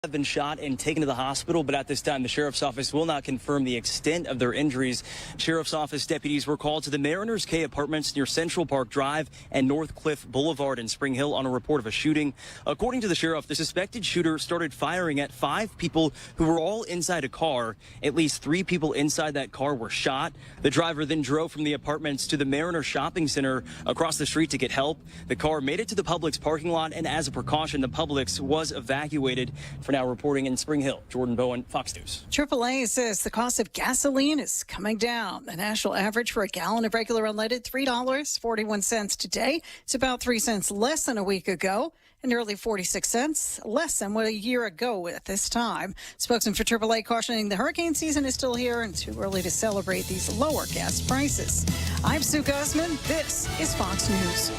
Have been shot and taken to the hospital, but at this time the sheriff's office will not confirm the extent of their injuries. Sheriff's office deputies were called to the Mariners K apartments near Central Park Drive and North Cliff Boulevard in Spring Hill on a report of a shooting. According to the sheriff, the suspected shooter started firing at 5 people who were all inside a car. At least 3 people inside that car were shot. The driver then drove from the apartments to the Mariner Shopping Center across the street to get help. The car made it to the Publix parking lot, and as a precaution, the Publix was evacuated. For now, reporting in Spring Hill, Jordan Bowen, Fox News. AAA says the cost of gasoline is coming down. The national average for a gallon of regular unleaded, $3.41 today. It's about 3 cents less than a week ago and nearly 46 cents less than what a year ago at this time. Spokesman for AAA cautioning the hurricane season is still here and too early to celebrate these lower gas prices. I'm Sue Guzman. This is Fox News.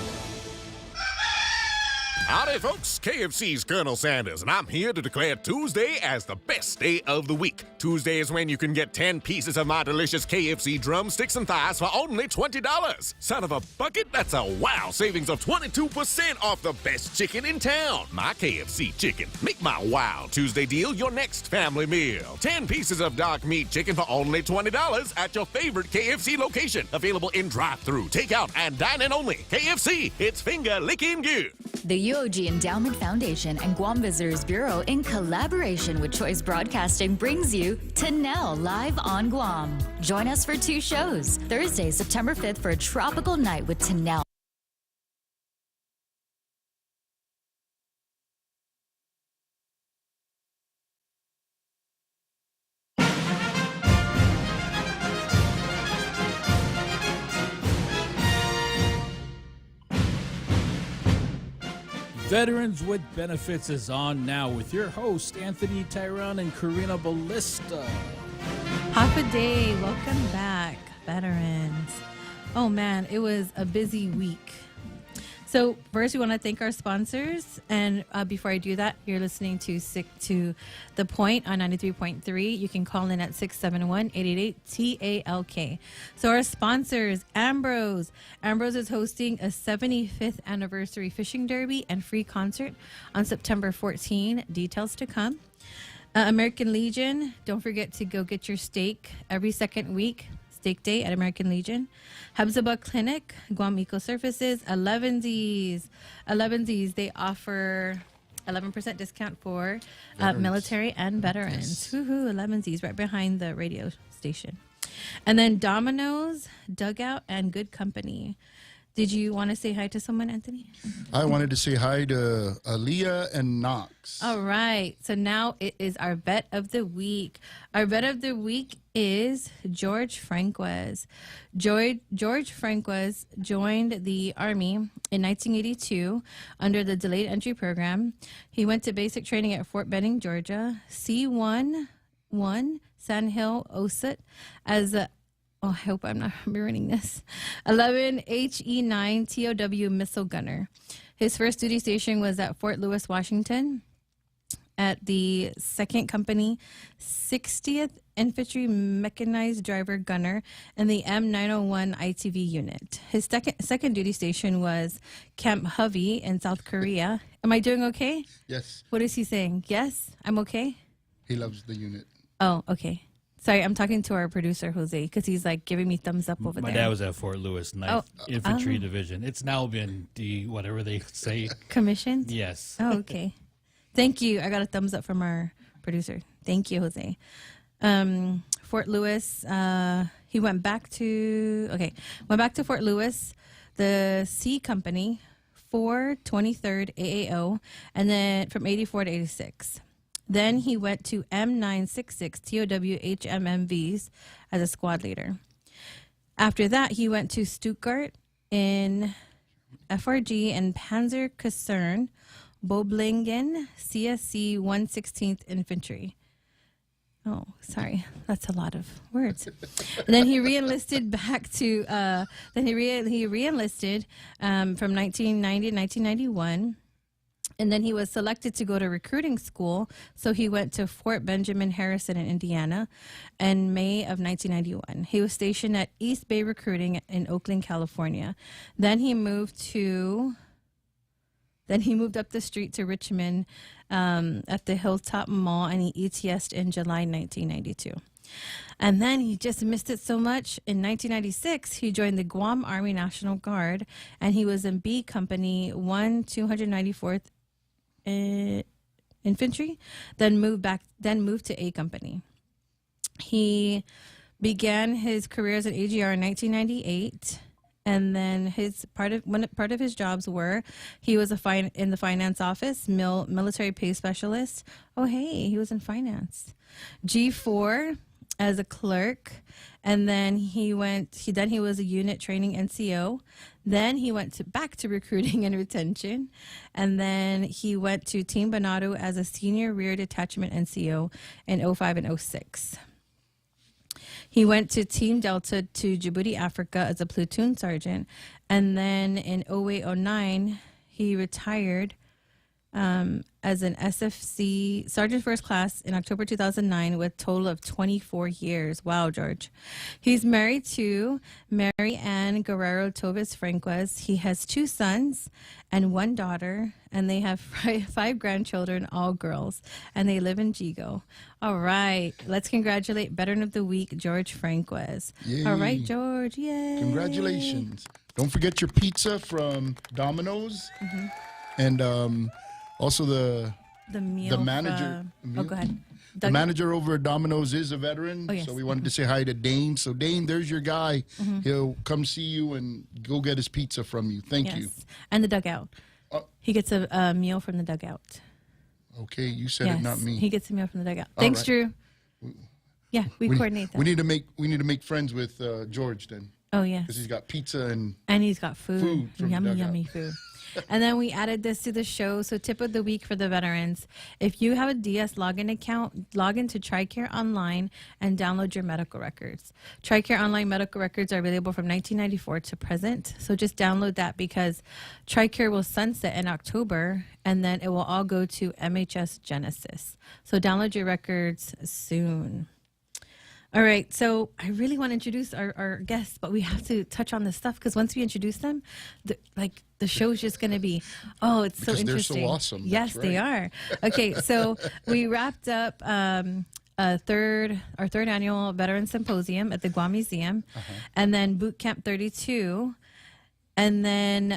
Howdy, folks. KFC's Colonel Sanders, and I'm here to declare Tuesday as the best day of the week. Tuesday is when you can get 10 pieces of my delicious KFC drumsticks and thighs for only $20. Son of a bucket, that's a wow savings of 22% off the best chicken in town. My KFC chicken. Make my wow Tuesday deal your next family meal. 10 pieces of dark meat chicken for only $20 at your favorite KFC location. Available in drive-thru, takeout, and dine-in only. KFC, it's finger-licking good. The UOG Endowment Foundation and Guam Visitors Bureau, in collaboration with Choice Broadcasting, brings you Tanel Live on Guam. Join us for 2 shows. Thursday, September 5th for a tropical night with Tanel. Veterans with Benefits is on now with your host, Anthony Tyron and Karina Ballista. Half a day. Welcome back, veterans. Oh, man, it was a busy week. So first, we want to thank our sponsors. And before I do that, you're listening to The Point on 93.3. You can call in at 671-888-TALK. So our sponsors, Ambrose. Ambrose is hosting a 75th anniversary fishing derby and free concert on September 14. Details to come. American Legion. Don't forget to go get your steak every second week. Steak Day at American Legion. Habsaba Clinic, Guam Eco Services, 11Z's. 11Z's, they offer 11% discount for military and veterans. Yes. Woohoo, 11Z's, right behind the radio station. And then Domino's, Dugout, and Good Company. Did you want to say hi to someone, Anthony? I wanted to say hi to Aaliyah and Knox. All right. So now it is our vet of the week. Our vet of the week is George Franquez. George Franquez joined the Army in 1982 under the Delayed Entry Program. He went to basic training at Fort Benning, Georgia, C-1 Sand Hill, OSUT, as a I hope I'm not ruining this. 11 HE9 TOW missile gunner. His first duty station was at Fort Lewis, Washington, at the 2nd Company, 60th Infantry Mechanized Driver Gunner, and the M901 ITV unit. His second duty station was Camp Hovey in South Korea. Am I doing okay? Yes. What is he saying? Yes? I'm okay? He loves the unit. Oh, okay. Sorry, I'm talking to our producer, Jose, because he's like giving me thumbs up over there. My dad was at Fort Lewis, 9th Infantry Division. It's now been whatever they say. Commissioned? Yes. Oh, okay. Thank you. I got a thumbs up from our producer. Thank you, Jose. Fort Lewis, he went back to Fort Lewis, the C Company, 423rd AAO, and then from 84 to 86. Then he went to M966 TOW HMMVs as a squad leader. After that, he went to Stuttgart in FRG and Panzerkaserne, Boblingen, CSC 116th Infantry. Oh, sorry. That's a lot of words. And then he re-enlisted back to, he re-enlisted from 1990 to 1991. And then he was selected to go to recruiting school. So he went to Fort Benjamin Harrison in Indiana in May of 1991. He was stationed at East Bay Recruiting in Oakland, California. Then he moved to Then he moved up the street to Richmond at the Hilltop Mall, and he ETS'd in July 1992. And then he just missed it so much. In 1996, he joined the Guam Army National Guard, and he was in B Company 1 294th Infantry, then moved to A Company. He began his career as an AGR in 1998, and then part of his jobs were he was in the finance office, military pay specialist. Oh, hey, he was in finance. G4 as a clerk, and then he was a unit training NCO. Then he went back to recruiting and retention, and then he went to Team Bernardo as a senior rear detachment NCO in 05 and 06. He went to Team Delta to Djibouti, Africa as a platoon sergeant, and then in 08-09 he retired as an SFC Sergeant First Class in October 2009 with a total of 24 years. Wow, George. He's married to Mary Ann Guerrero Tovis Franquez. He has 2 sons and 1 daughter, and they have 5 grandchildren, all girls, and they live in Jigo. All right, let's congratulate Veteran of the Week, George Franquez. Yay. All right, George, yay. Congratulations. Don't forget your pizza from Domino's. And also the meal. manager. Go ahead. The manager over at Domino's is a veteran. Oh, yes. So we wanted to say hi to Dane. So Dane, there's your guy. He'll come see you and go get his pizza from you. Thank you. And the dugout. He gets a meal from the dugout. Okay, you said it, not me. He gets a meal from the dugout. Thanks, right. Drew. Yeah, we coordinate that. We need to make friends with George then. Oh, yes. Because he's got pizza and he's got food from the yummy, dugout. yummy food. And then we added this to the show. So tip of the week for the veterans. If you have a DS login account, log into TRICARE Online and download your medical records. TRICARE Online medical records are available from 1994 to present. So just download that because TRICARE will sunset in October, and then it will all go to MHS Genesis. So download your records soon. All right, so I really want to introduce our guests, but we have to touch on this stuff because once we introduce them, the show's just going to be, it's because so interesting. they're so awesome. Yes, That's they are. Okay, so we wrapped up our third annual Veteran Symposium at the Guam Museum, and then Boot Camp 32, and then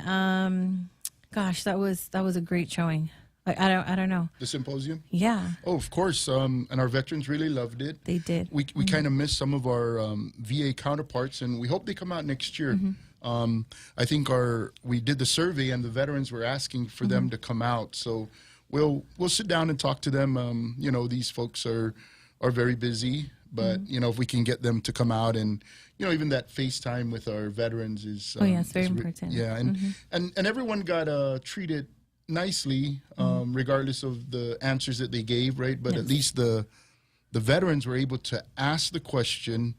that was a great showing. I don't know. The symposium? Yeah. Oh, of course. And our veterans really loved it. They did. We kind of missed some of our VA counterparts, and we hope they come out next year. I think we did the survey, and the veterans were asking for them to come out. So we'll sit down and talk to them. These folks are very busy, but if we can get them to come out, and even that FaceTime with our veterans is it's very important. Yeah, and everyone got treated nicely, regardless of the answers that they gave, right? But at least the veterans were able to ask the question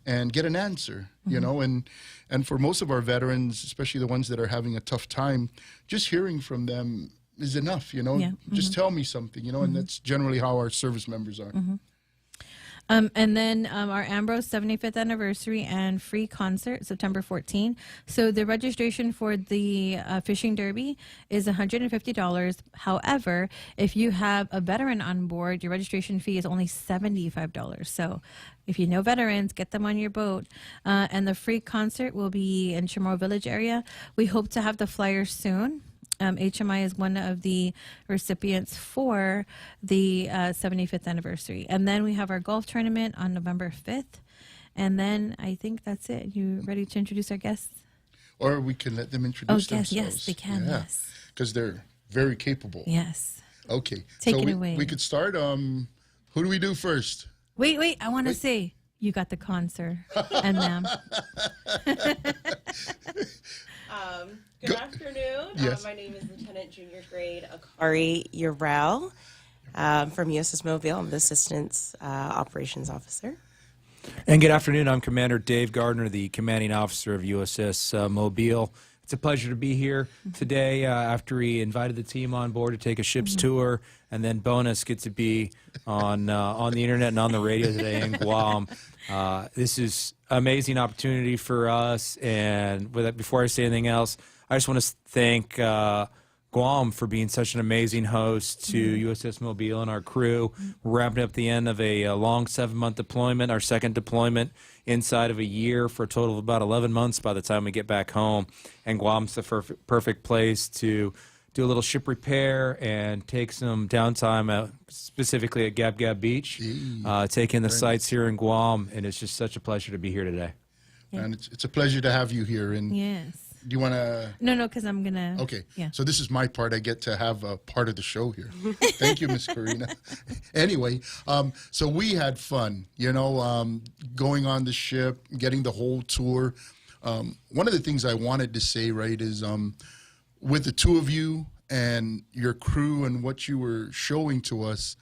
and get an answer, and for most of our veterans, especially the ones that are having a tough time, just hearing from them is enough, just tell me something, and that's generally how our service members are. And then our Ambrose 75th anniversary and free concert, September 14. So the registration for the fishing derby is $150. However, if you have a veteran on board, your registration fee is only $75. So if you know veterans, get them on your boat. And the free concert will be in Chamorro Village area. We hope to have the flyers soon. HMI is one of the recipients for the 75th anniversary. And then we have our golf tournament on November 5th. And then I think that's it. You ready to introduce our guests? Or we can let them introduce themselves. Yes, they can, yes. Because they're very capable. Yes. Okay. Take it away. We could start. Who do we do first? Wait. I want to say, you got the con, sir. And ma'am. Good afternoon. Yes. My name is Lieutenant Junior Grade Akari Urel from USS Mobile. I'm the Assistant Operations Officer. And good afternoon. I'm Commander Dave Gardner, the Commanding Officer of USS Mobile. It's a pleasure to be here today after we invited the team on board to take a ship's tour, and then bonus get to be on the internet and on the radio today in Guam. This is an amazing opportunity for us, and before I say anything else, I just want to thank Guam Guam for being such an amazing host to USS Mobile and our crew. We're wrapping up the end of a long 7-month deployment, our second deployment inside of a year for a total of about 11 months by the time we get back home. And Guam's the perfect place to do a little ship repair and take some downtime, specifically at Gab Gab Beach, take in the sights here in Guam. And it's just such a pleasure to be here today. And it's a pleasure to have you here. And Yes. do you want to? No, because I'm going to. Okay. Yeah. So this is my part. I get to have a part of the show here. Thank you, Miss Karina. Anyway, so we had fun, going on the ship, getting the whole tour. One of the things I wanted to say, right, is with the two of you and your crew and what you were showing to us,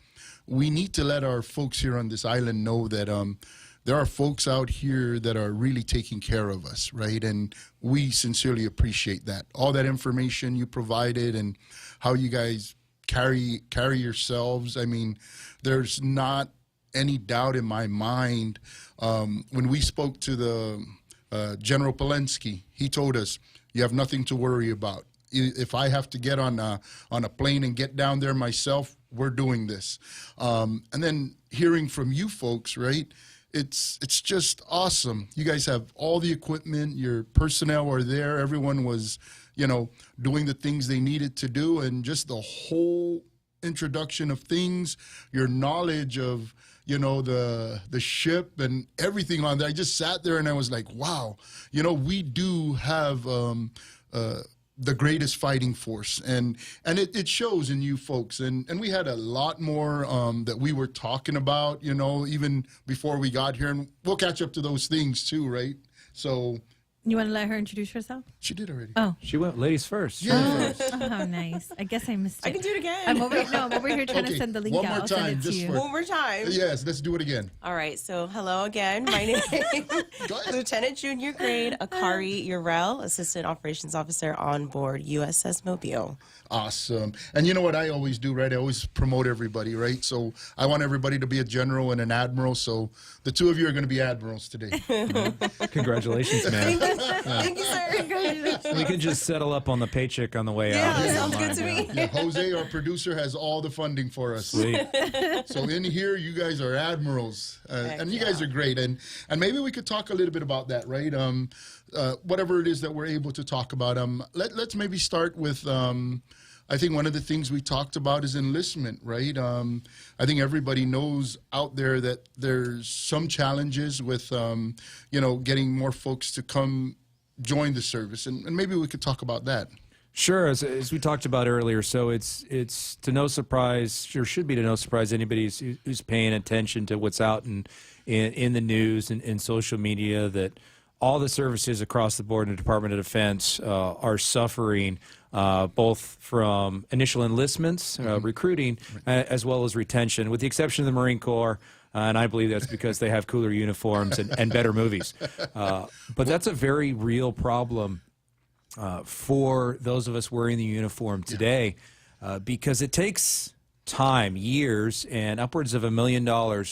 we need to let our folks here on this island know that there are folks out here that are really taking care of us, right? And we sincerely appreciate that. All that information you provided and how you guys carry yourselves. I mean, there's not any doubt in my mind. When we spoke to the General Polensky, he told us, you have nothing to worry about. If I have to get on a plane and get down there myself, we're doing this. And then hearing from you folks, right? It's just awesome. You guys have all the equipment. Your personnel are there. Everyone was, doing the things they needed to do, and just the whole introduction of things, your knowledge of, the ship and everything on there. I just sat there and I was like, wow, we do have the greatest fighting force, and it shows in you folks, and we had a lot more that we were talking about, even before we got here, and we'll catch up to those things too, right? So You want to let her introduce herself? she did already. Oh. She went ladies first. Yeah. Oh, how nice. I guess I missed it. I can do it again. I'm over here trying to send the link one out. more I'll send time, it to just you. for One more time. yes, let's do it again. All right, so hello again. My name Go is ahead. Lieutenant Junior Grade Akari Urel, Assistant Operations Officer on board USS Mobile. Awesome. And you know what I always do, right? I always promote everybody, right? So I want everybody to be a general and an admiral. So the two of you are going to be admirals today. Congratulations, man. Thank you, sir. We can just settle up on the paycheck on the way Yeah, out. that sounds good to me. Yeah, Jose, our producer, has all the funding for us. Sweet. So in here, you guys are admirals, and you guys are great. And maybe we could talk a little bit about that, right? Whatever it is that we're able to talk about. Let's maybe start with. I think one of the things we talked about is enlistment, right? I think everybody knows out there that there's some challenges with, getting more folks to come join the service, and maybe we could talk about that. Sure, as we talked about earlier, so it's to no surprise, or should be to no surprise, anybody who's paying attention to what's out in the news and in social media, that all the services across the board in the Department of Defense are suffering both from initial enlistments, recruiting, as well as retention, with the exception of the Marine Corps. And I believe that's because they have cooler uniforms and better movies. But that's a very real problem for those of us wearing the uniform today, because it takes time, years, and upwards of $1 million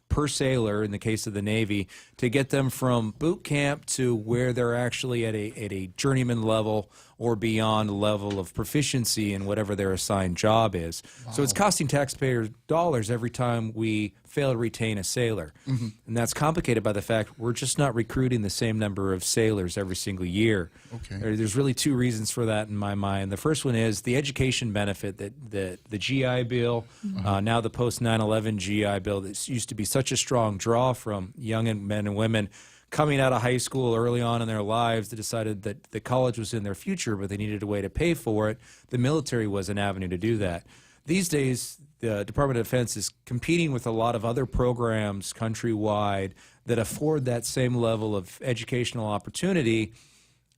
per sailor in the case of the Navy to get them from boot camp to where they're actually at a journeyman level or beyond level of proficiency in whatever their assigned job is. Wow. So it's costing taxpayers dollars every time we fail to retain a sailor. Mm-hmm. And that's complicated by the fact we're just not recruiting the same number of sailors every single year. Okay. There's really two reasons for that in my mind. The first one is the education benefit that the GI Bill, now the post 9/11 GI Bill, that used to be such a strong draw from young men and women coming out of high school early on in their lives that decided that the college was in their future, but they needed a way to pay for it. The military was an avenue to do that. These days, the Department of Defense is competing with a lot of other programs countrywide that afford that same level of educational opportunity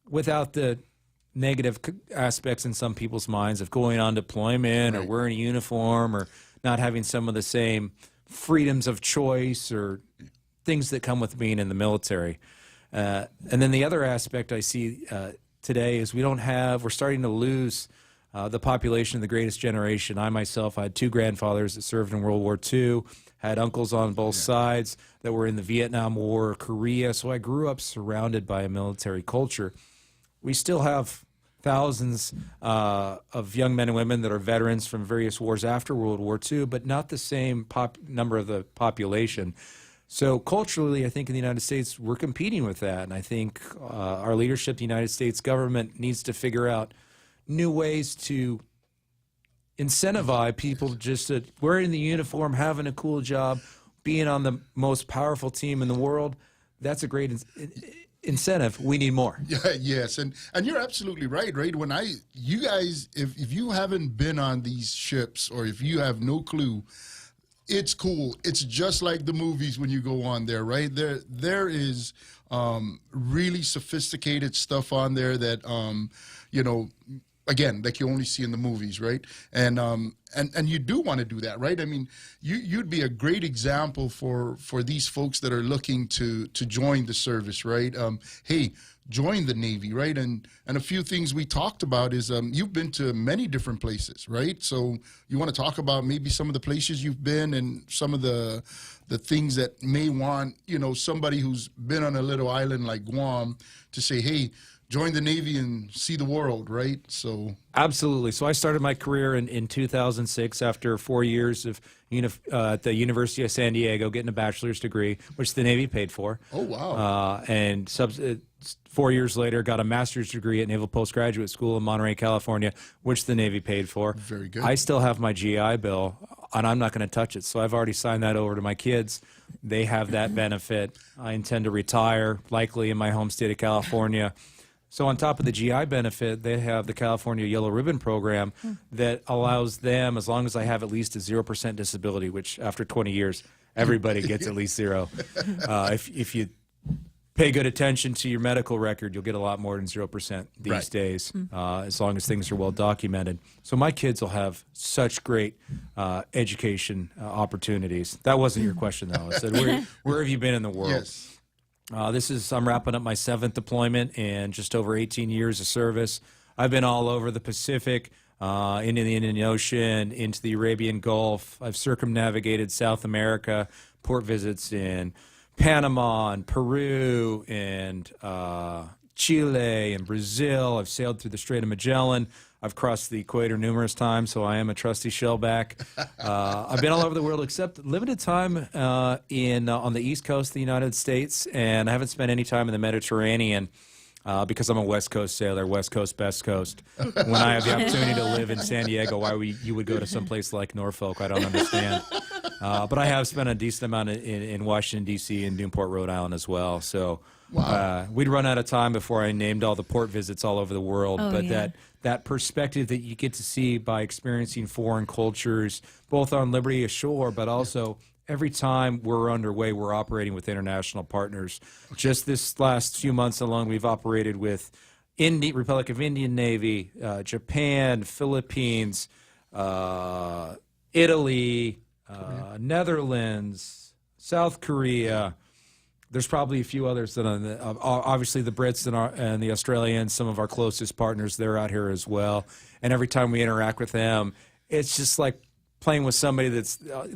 without the negative aspects in some people's minds of going on deployment or wearing a uniform or not having some of the same freedoms of choice or things that come with being in the military. And then the other aspect I see today is we're starting to lose the population of the greatest generation. I myself had two grandfathers that served in World War II, had uncles on both sides that were in the Vietnam War, Korea, so I grew up surrounded by a military culture. We still have thousands of young men and women that are veterans from various wars after World War II, but not the same number of the population. So culturally, I think in the United States, we're competing with that. And I think our leadership, the United States government, needs to figure out new ways to incentivize people just to wearing the uniform, having a cool job, being on the most powerful team in the world. That's a great incentive. We need more. Yeah, yes, and you're absolutely right. When you guys, if you haven't been on these ships, or if you have no clue, it's cool. It's just like the movies when you go on there, right? There is really sophisticated stuff on there that again, like you only see in the movies, right? And you do want to do that, right? I mean, you'd be a great example for these folks that are looking to join the service, right? Hey, join the Navy, right? And a few things we talked about is you've been to many different places, right? So you want to talk about maybe some of the places you've been and some of the things that may want, somebody who's been on a little island like Guam to say, hey, join the Navy and see the world, right? So absolutely. So I started my career in 2006 after 4 years of at the University of San Diego, getting a bachelor's degree, which the Navy paid for. Oh, wow. And 4 years later, got a master's degree at Naval Postgraduate School in Monterey, California, which the Navy paid for. Very good. I still have my GI Bill, and I'm not going to touch it. So I've already signed that over to my kids. They have that benefit. I intend to retire, likely in my home state of California. So on top of the GI benefit, they have the California Yellow Ribbon Program that allows them, as long as I have at least a 0% disability, which after 20 years, everybody gets at least 0. If you pay good attention to your medical record, you'll get a lot more than 0% these days, as long as things are well documented. So my kids will have such great education opportunities. That wasn't your question, though. I said, where have you been in the world? Yes. I'm wrapping up my 7th deployment and just over 18 years of service. I've been all over the Pacific, into the Indian Ocean, into the Arabian Gulf. I've circumnavigated South America, port visits in Panama and Peru and Chile and Brazil. I've sailed through the Strait of Magellan. I've crossed the equator numerous times, so I am a trusty shellback. I've been all over the world, except limited time on the East Coast of the United States, and I haven't spent any time in the Mediterranean because I'm a West Coast sailor, West Coast, best coast. When I have the opportunity to live in San Diego, why you would go to some place like Norfolk, I don't understand. But I have spent a decent amount in Washington, D.C. and Newport, Rhode Island as well. So we'd run out of time before I named all the port visits all over the world. That perspective that you get to see by experiencing foreign cultures, both on Liberty ashore, but also every time we're underway, we're operating with international partners. Just this last few months alone, we've operated with Republic of Indian Navy, Japan, Philippines, Italy, Netherlands, South Korea. There's probably a few others that obviously the Brits and the Australians, some of our closest partners, they're out here as well. And every time we interact with them, it's just like playing with somebody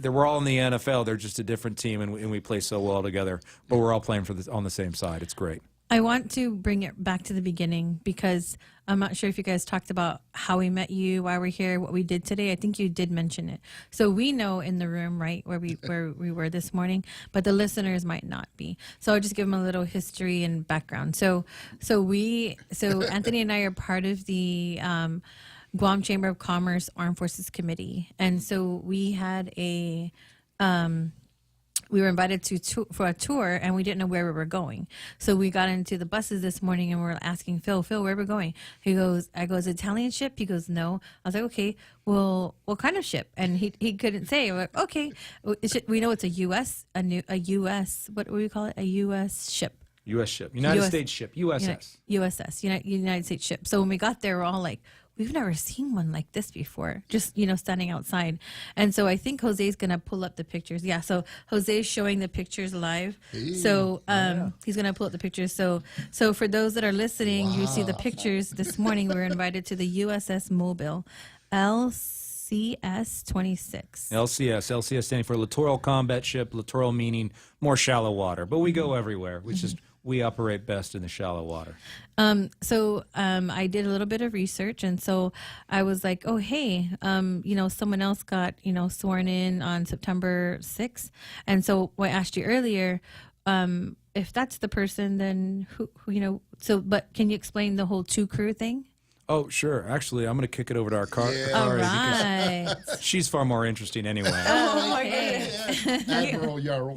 we're all in the NFL. They're just a different team, and we play so well together. But we're all playing on the same side. It's great. I want to bring it back to the beginning because I'm not sure if you guys talked about how we met you, why we're here, what we did today. I think you did mention it. So we know in the room, right, where we were this morning, but the listeners might not be. So I'll just give them a little history and background. So Anthony and I are part of the Guam Chamber of Commerce Armed Forces Committee. And so we had we were invited for a tour, and we didn't know where we were going. So we got into the buses this morning, and we were asking Phil, where are we going? I goes, Italian ship? He goes, no. I was like, okay, well, what kind of ship? And he couldn't say. We're like, okay, we know it's a U.S., what do we call it? A U.S. ship. U.S. ship. United States ship. USS. USS. United States ship. So when we got there, we're all like, we've never seen one like this before, just, standing outside. And so I think Jose's going to pull up the pictures. Yeah, so Jose's showing the pictures live. Hey, so he's going to pull up the pictures. So for those that are listening, you see the pictures. This morning we were invited to the USS Mobile, LCS 26. LCS standing for Littoral Combat Ship, littoral meaning more shallow water. But we go everywhere, which is we operate best in the shallow water. I did a little bit of research, and so I was like, oh, hey, someone else got, sworn in on September 6th. And so I asked you earlier, if that's the person, then but can you explain the whole two crew thing? Oh, sure. Actually, I'm going to kick it over to our car. All right. She's far more interesting anyway. Oh my goodness. Admiral Yarrow.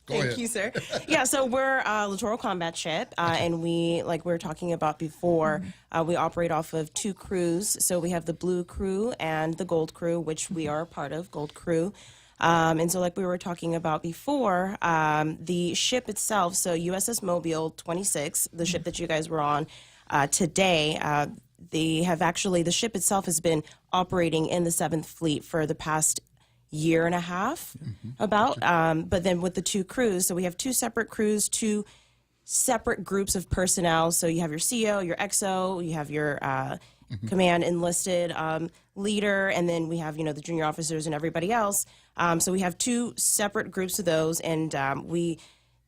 Thank you, sir. Yeah, so we're a littoral combat ship, and we, like we were talking about before, we operate off of two crews. So we have the blue crew and the gold crew, which we are a part of, gold crew. And so like we were talking about before, the ship itself, so USS Mobile 26, the ship that you guys were on, today, the ship itself has been operating in the 7th Fleet for the past year and a half, about. But then with the two crews, so we have two separate crews, two separate groups of personnel. So you have your CO, your XO, you have your command enlisted leader, and then we have, the junior officers and everybody else. So we have two separate groups of those, and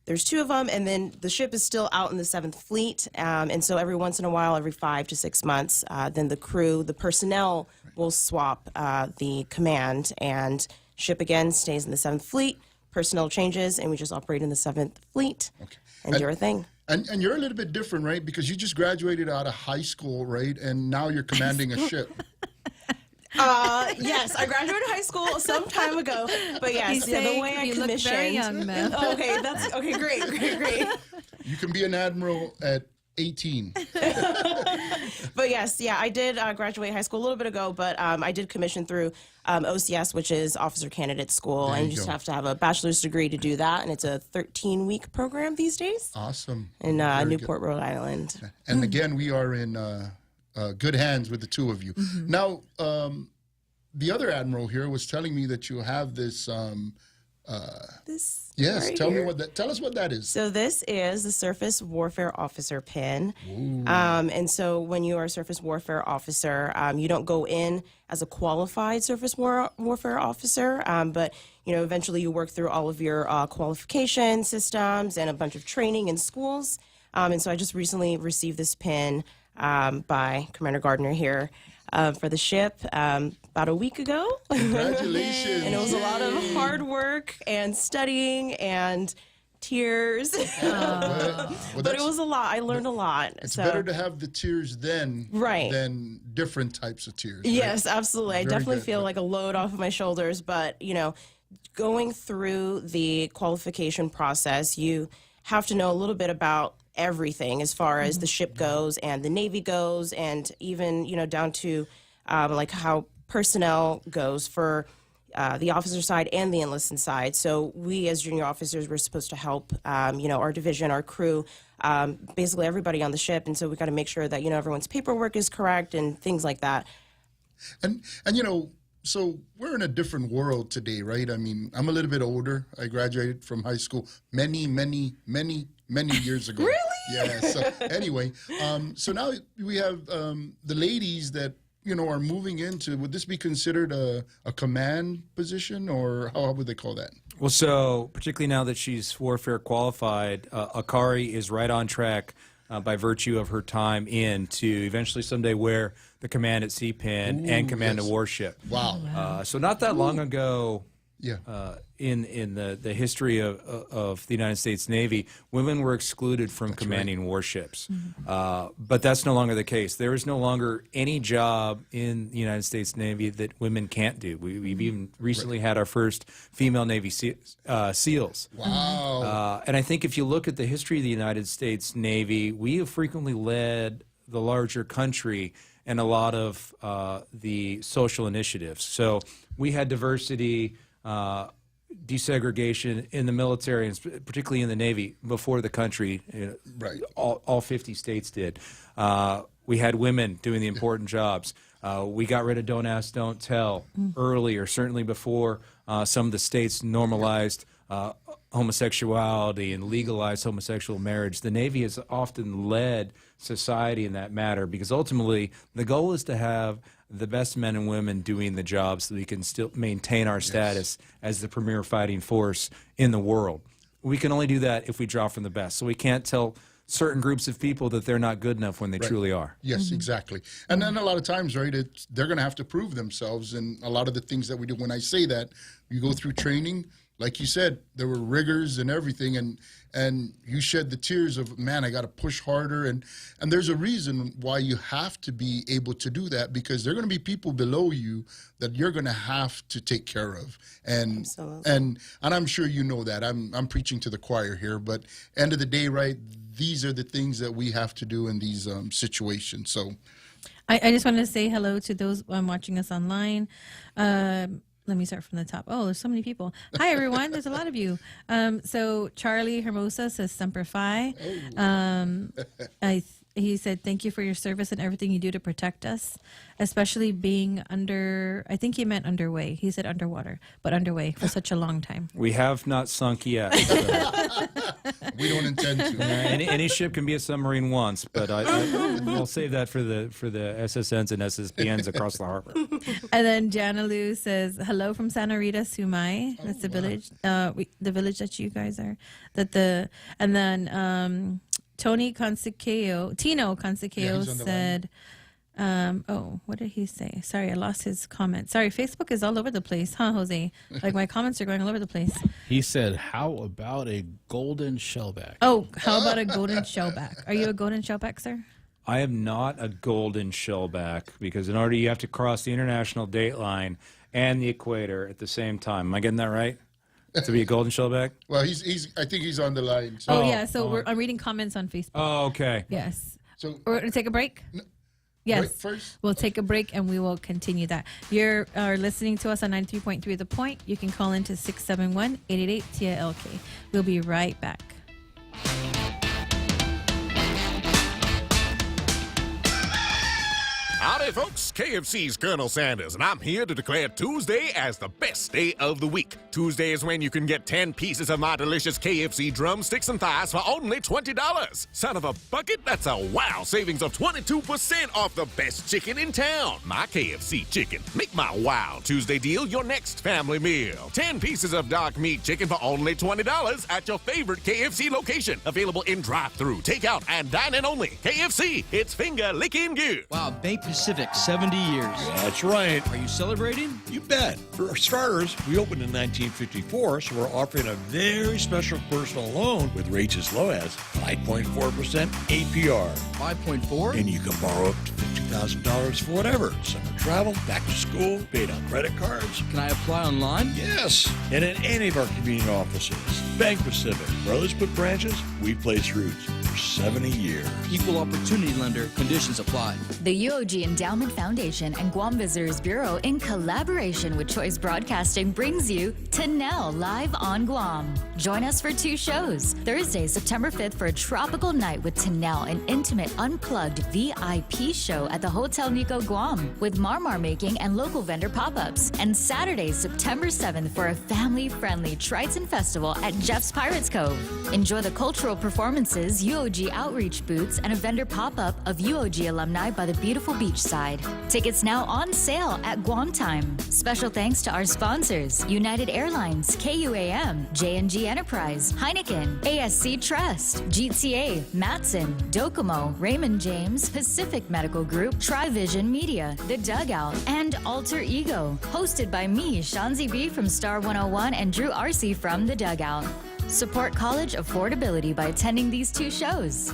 there's two of them, and then the ship is still out in the 7th Fleet, and so every once in a while, every 5 to 6 months, then the personnel will swap the command, and ship again stays in the 7th Fleet, personnel changes, and we just operate in the 7th Fleet and do our thing. And you're a little bit different, right? Because you just graduated out of high school, right? And now you're commanding a ship. Yes, I graduated high school some time ago, but yes, the way I commissioned. Look very young, man. Okay, that's okay. Great. You can be an admiral at 18. But yes, I did graduate high school a little bit ago, but I did commission through OCS, which is Officer Candidate School, and you just have to have a bachelor's degree to do that, and it's a 13-week program these days. Awesome. In Newport, Rhode Island. And again, we are in good hands with the two of you. Now, the other admiral here was telling me that you have this. Yes, right tell here. me tell us what that is. So this is the Surface Warfare Officer pin. And so when you are a Surface Warfare Officer, you don't go in as a qualified Surface Warfare Officer, but eventually you work through all of your qualification systems and a bunch of training in schools. And so I just recently received this pin by Commander Gardner here for the ship about a week ago. Congratulations. And it was a lot of hard work and studying and tears. But it was a lot. I learned a lot. It's better to have the tears than different types of tears. Right? Yes, absolutely. I definitely feel like a load off of my shoulders, but going through the qualification process, you have to know a little bit about everything as far as the ship goes and the Navy goes, and even down to like how personnel goes for the officer side and the enlisted side. So we as junior officers were supposed to help our division, our crew, basically everybody on the ship, and so we got to make sure that everyone's paperwork is correct and things like that. And so we're in a different world today, right? I mean, I'm a little bit older. I graduated from high school many years ago. Really? Yeah. So anyway, so now we have the ladies that are moving into. Would this be considered a command position, or how would they call that? Well, so particularly now that she's warfare qualified, Akari is right on track by virtue of her time in to eventually someday wear the command at sea pin and command a warship. Wow. So not that long ago. Yeah. In the history of the United States Navy, women were excluded from commanding warships. But that's no longer the case. There is no longer any job in the United States Navy that women can't do. We've even recently had our first female Navy SEALs. Wow. And I think if you look at the history of the United States Navy, we have frequently led the larger country in a lot of the social initiatives. So we had diversity, desegregation in the military, and particularly in the Navy, before the country. All 50 states did. We had women doing the important jobs. We got rid of Don't Ask, Don't Tell earlier, certainly before some of the states normalized homosexuality and legalized homosexual marriage. The Navy has often led society in that matter, because ultimately the goal is to have the best men and women doing the job so we can still maintain our status as the premier fighting force in the world. we can only do that if we draw from the best. So we can't tell certain groups of people that they're not good enough when they truly are. Yes, exactly. And then a lot of times, right, they're going to have to prove themselves. And a lot of the things that we do, when I say that, you go through training, like you said, there were rigors and everything, and you shed the tears of, man, I got to push harder. And there's a reason why you have to be able to do that, because there are going to be people below you that you're going to have to take care of. And Absolutely. and I'm sure you know that. I'm preaching to the choir here, but end of the day, right, these are the things that we have to do in these situations. So I just wanted to say hello to those watching us online. Let me start from the top. Oh, there's so many people. Hi, everyone. There's a lot of you. So Charlie Hermosa says Semper Fi. He said, thank you for your service and everything you do to protect us, especially being under, I think he meant underway. He said underwater, but underway for such a long time. We have not sunk yet. So. we don't intend to. Any ship can be a submarine once, but we'll save that for the SSNs and SSBNs across the harbor. And then Jana Lou says, hello from Santa Rita, Sumai. That's the village, the village that you guys are. And then Tino Consecao said, what did he say? Sorry, I lost his comment. Sorry, Facebook is all over the place, huh, Jose? Like my comments are going all over the place. He said, how about a golden shellback? Oh, how about a golden shellback? Are you a golden shellback, sir? I am not a golden shellback, because in order you have to cross the international date line and the equator at the same time. Am I getting that right? To be a golden shellback? Well, I think he's on the line. So. Oh, yeah. So I'm reading comments on Facebook. Oh, okay. Yes. So we're going to take a break? Yes. Break first? We'll take a break and we will continue that. You are listening to us on 93.3 The Point. You can call into 671-888-TILK. We'll be right back. Howdy, folks. KFC's Colonel Sanders, and I'm here to declare Tuesday as the best day of the week. Tuesday is when you can get 10 pieces of my delicious KFC drumsticks and thighs for only $20. Son of a bucket, that's a wow savings of 22% off the best chicken in town. My KFC chicken. Make my wow Tuesday deal your next family meal. 10 pieces of dark meat chicken for only $20 at your favorite KFC location. Available in drive-thru, takeout, and dine-in only. KFC, it's finger licking good. Wow, Bay Pacific, 70 years. That's right. Are you celebrating? You bet. For starters, we opened in 1954, so we're offering a very special personal loan with rates as low as 5.4% APR. 5.4? And you can borrow up to $50,000 for whatever. Summer travel, back to school, paid on credit cards. Can I apply online? Yes. And in any of our convenient offices. Bank Pacific. Where others put branches, we place roots. For 70 years. Equal opportunity lender. Conditions apply. The UOG Endowment Foundation and Guam Visitors Bureau, in collaboration with Choice Broadcasting, brings you Tanel Live on Guam. Join us for 2 shows. Thursday, September 5th for a tropical night with Tanel, an intimate, unplugged VIP show at the Hotel Nico Guam with marmar making and local vendor pop-ups. And Saturday, September 7th for a family-friendly Triton Festival at Jeff's Pirates Cove. Enjoy the cultural performances, UOG outreach booths, and a vendor pop-up of UOG alumni by the beautiful beachside. Tickets now on sale at Guam Time. Special thanks to our sponsors: United Airlines, KUAM, J&G Enterprise, Heineken, ASC Trust, GTA, Matson, Docomo, Raymond James, Pacific Medical Group, Trivision Media, The Dugout, and Alter Ego. Hosted by me, Shanzi B from Star 101 and Drew Arce from The Dugout. Support college affordability by attending these 2 shows.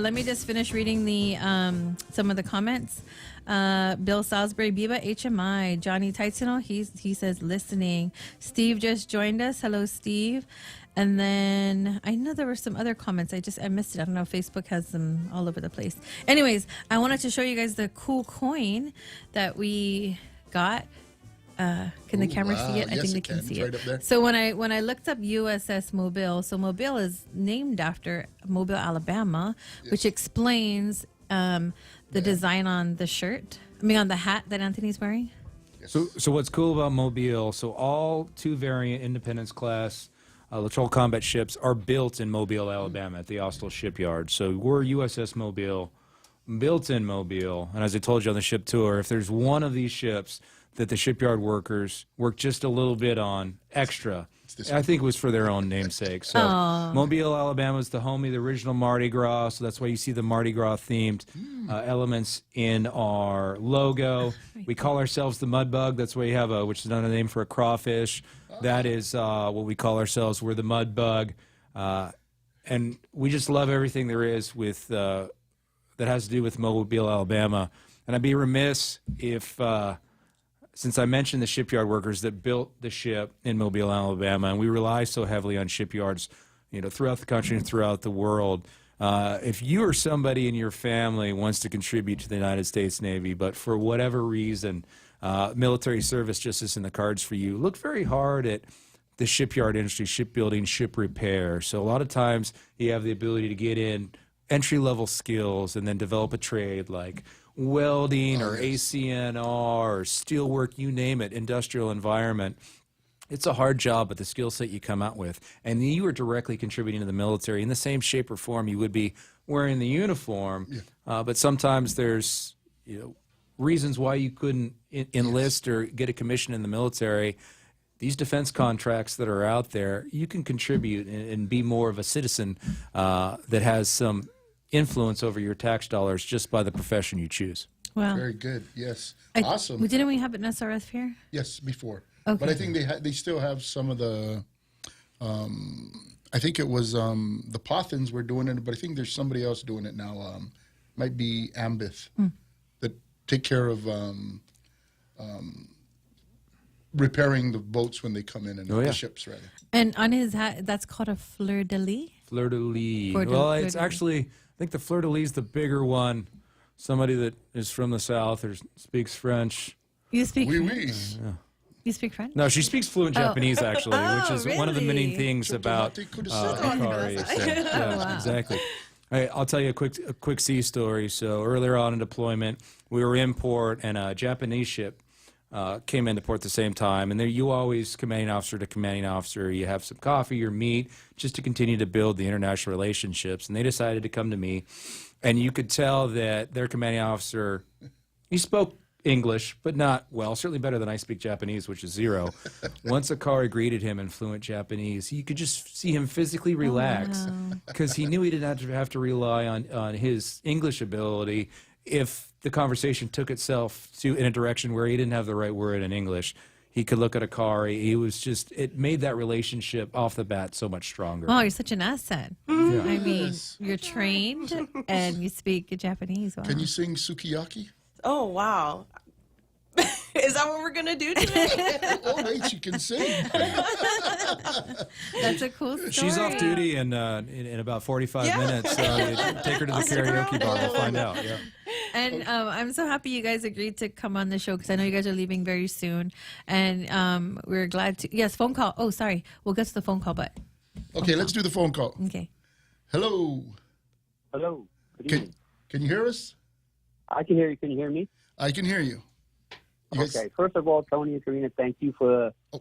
Let me just finish reading the some of the comments. Bill Salisbury, Biba HMI, Johnny Taitsino, he says listening. Steve just joined us. Hello, Steve. And then I know there were some other comments. I missed it. I don't know. Facebook has them all over the place. Anyways, I wanted to show you guys the cool coin that we got. Can the camera see it? Yes, I think they can see it. Right up there. So when I looked up USS Mobile, so Mobile is named after Mobile, Alabama, which explains the design on the shirt. I mean, on the hat that Anthony's wearing. So what's cool about Mobile? So all 2 variant Independence class Littoral combat ships are built in Mobile, Alabama, at the Austell shipyard. So we're USS Mobile, built in Mobile. And as I told you on the ship tour, if there's one of these ships that the shipyard workers work just a little bit on extra, I think it was for their own namesake. So Mobile, Alabama is the home of the original Mardi Gras, so that's why you see the Mardi Gras themed elements in our logo. We call ourselves the Mud Bug. That's why you have which is another name for a crawfish. That is what we call ourselves. We're the Mud Bug, and we just love everything there is with that has to do with Mobile, Alabama. And I'd be remiss if. Since I mentioned the shipyard workers that built the ship in Mobile, Alabama, and we rely so heavily on shipyards, throughout the country and throughout the world. If you or somebody in your family wants to contribute to the United States Navy, but for whatever reason, military service just isn't in the cards for you, look very hard at the shipyard industry, shipbuilding, ship repair. So a lot of times you have the ability to get in entry-level skills and then develop a trade like welding or ACNR or steelwork, you name it, industrial environment. It's a hard job, but the skill set you come out with, and you are directly contributing to the military in the same shape or form you would be wearing the uniform. But sometimes there's reasons why you couldn't enlist or get a commission in the military. These defense contracts that are out there, you can contribute and be more of a citizen that has some influence over your tax dollars just by the profession you choose. Wow. Very good. Yes. Awesome. Didn't we have an SRF here? Yes, before. Okay. But I think they still have some of the, I think it was the Pothins were doing it, but I think there's somebody else doing it now. Might be Ambith that take care of repairing the boats when they come in and the ships, rather. And on his hat, that's called a fleur-de-lis? Fleur-de-lis. Well, it's actually, I think the fleur-de-lis is the bigger one. Somebody that is from the South or speaks French. You speak Oui, French? oui. Yeah. You speak French? No, she speaks fluent Japanese, actually, which is one of the many really? things about Akari. So, yeah, exactly. Hey, I'll tell you a quick sea story. So earlier on in deployment, we were in port, and a Japanese ship came into port at the same time. And there you always, commanding officer to commanding officer, you have some coffee or meat just to continue to build the international relationships. And they decided to come to me. And you could tell that their commanding officer, he spoke English, but not well, certainly better than I speak Japanese, which is zero. Once Akari greeted him in fluent Japanese, you could just see him physically relax because he knew he didn't have to rely on his English ability if the conversation took itself in a direction where he didn't have the right word in English. He could look at Akari. He was just, it made that relationship off the bat so much stronger. Oh, you're such an asset. Yeah. I mean, you're trained and you speak Japanese. Wow. Can you sing Sukiyaki? Oh, wow. Is that what we're going to do today? Oh, wait, you can sing. That's a cool story. She's off duty in about 45 minutes, so take her to the karaoke bar. We'll find out. Yeah. And I'm so happy you guys agreed to come on the show because I know you guys are leaving very soon. And we're glad to. Yes, phone call. Oh, sorry. We'll get to the phone call, but. Okay, let's do the phone call. Okay. Hello. Hello. Good evening. Can you hear us? I can hear you. Can you hear me? I can hear you. Okay. First of all, Tony and Karina, thank you for the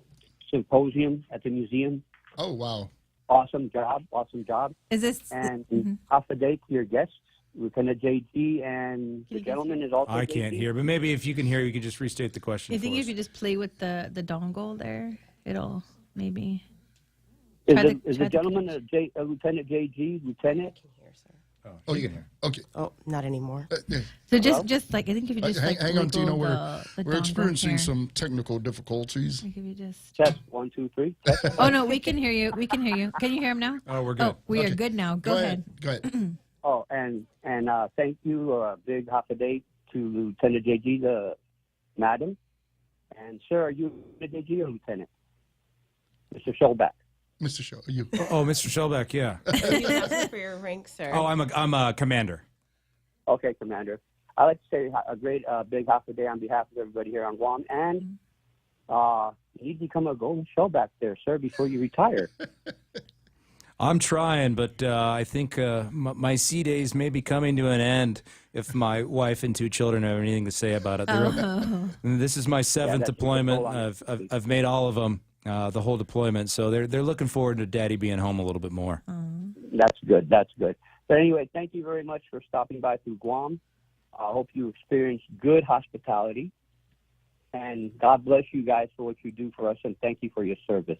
symposium at the museum. Oh, wow. Awesome job. Awesome job. Is this... And half a day to your guests, Lieutenant JG, and the gentleman is also I can't hear, but maybe if you can hear, you can just restate the question You think for if us. you just play with the dongle there, it'll maybe... Is the gentleman a Lieutenant JG, Lieutenant? Oh, you can hear. Okay. Oh, not anymore. So just like, I think if you just like... hang on, Tina. the We're dongle experiencing here. some technical difficulties. Like if you just... Test, 1, 2, 3. Oh, no, we can hear you. We can hear you. Can you hear him now? Oh, we're good. Oh, we are good now. Go ahead. Go ahead. Oh, and thank you, big half a day to Lieutenant JG, the madam. And sir, are you Lieutenant JG or Lieutenant? Mr. Shellback. Mr. Shaw, you. Oh, Mr. Shellback, yeah. He's asking for your rank, sir. Oh, I'm a commander. Okay, Commander. I'd like to say a great big half a day on behalf of everybody here on Guam. And you need to become a golden shellback there, sir, before you retire. I'm trying, but I think my sea days may be coming to an end if my wife and 2 children have anything to say about it. This is my 7th deployment. I've made all of them. the whole deployment. So they're looking forward to Daddy being home a little bit more. That's good. That's good. But anyway, thank you very much for stopping by through Guam. I hope you experienced good hospitality. And God bless you guys for what you do for us, and thank you for your service.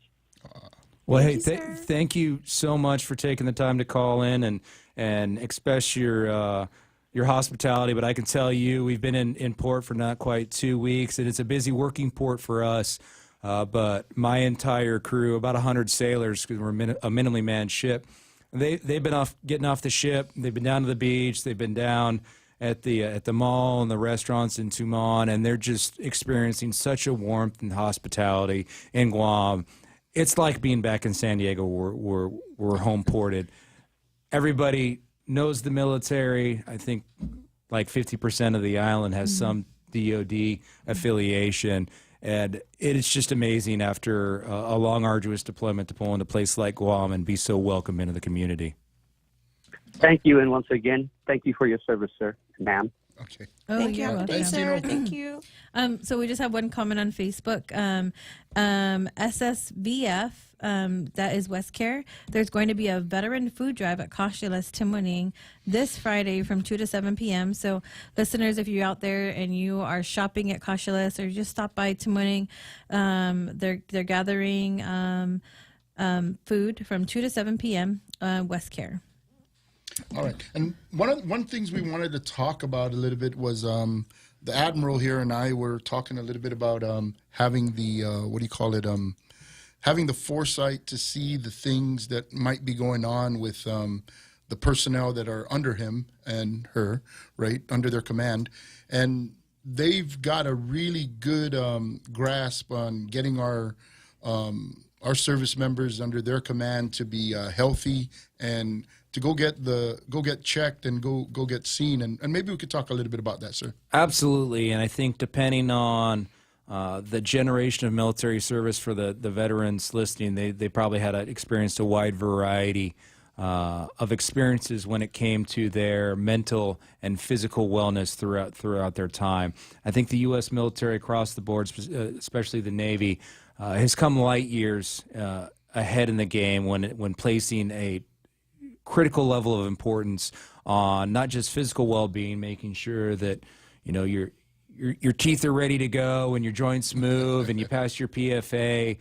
Well, thank you so much for taking the time to call in and express your hospitality. But I can tell you, we've been in port for not quite 2 weeks, and it's a busy working port for us. But my entire crew, about 100 sailors, because we're a minimally manned ship, they've been getting off the ship. They've been down to the beach. They've been down at the mall and the restaurants in Tumon, and they're just experiencing such a warmth and hospitality in Guam. It's like being back in San Diego. We're home ported. Everybody knows the military. I think like 50% of the island has some DOD affiliation, and it's just amazing after a long, arduous deployment to pull into a place like Guam and be so welcome into the community. Thank you, and once again, thank you for your service, sir, ma'am. Okay. Oh, Thank you. Have a good day, sir. Thank you. So we just have one comment on Facebook. SSVF, that is West Care. There's going to be a veteran food drive at Cautious Timoning this Friday from 2 to 7 p.m. So listeners, if you're out there and you are shopping at Cautious or just stop by Timoning, they're gathering food from 2 to 7 p.m. West Care. All right. And one things we wanted to talk about a little bit was the Admiral here and I were talking a little bit about having the, having the foresight to see the things that might be going on with the personnel that are under him and her, right, under their command. And they've got a really good grasp on getting our service members under their command to be healthy and to go get checked and go get seen, and maybe we could talk a little bit about that, sir. Absolutely, and I think depending on the generation of military service for the veterans listening, they probably had experienced a wide variety of experiences when it came to their mental and physical wellness throughout their time. I think the U.S. military across the board, especially the Navy, has come light years ahead in the game when placing a critical level of importance on not just physical well-being, making sure that your teeth are ready to go and your joints move and you pass your PFA.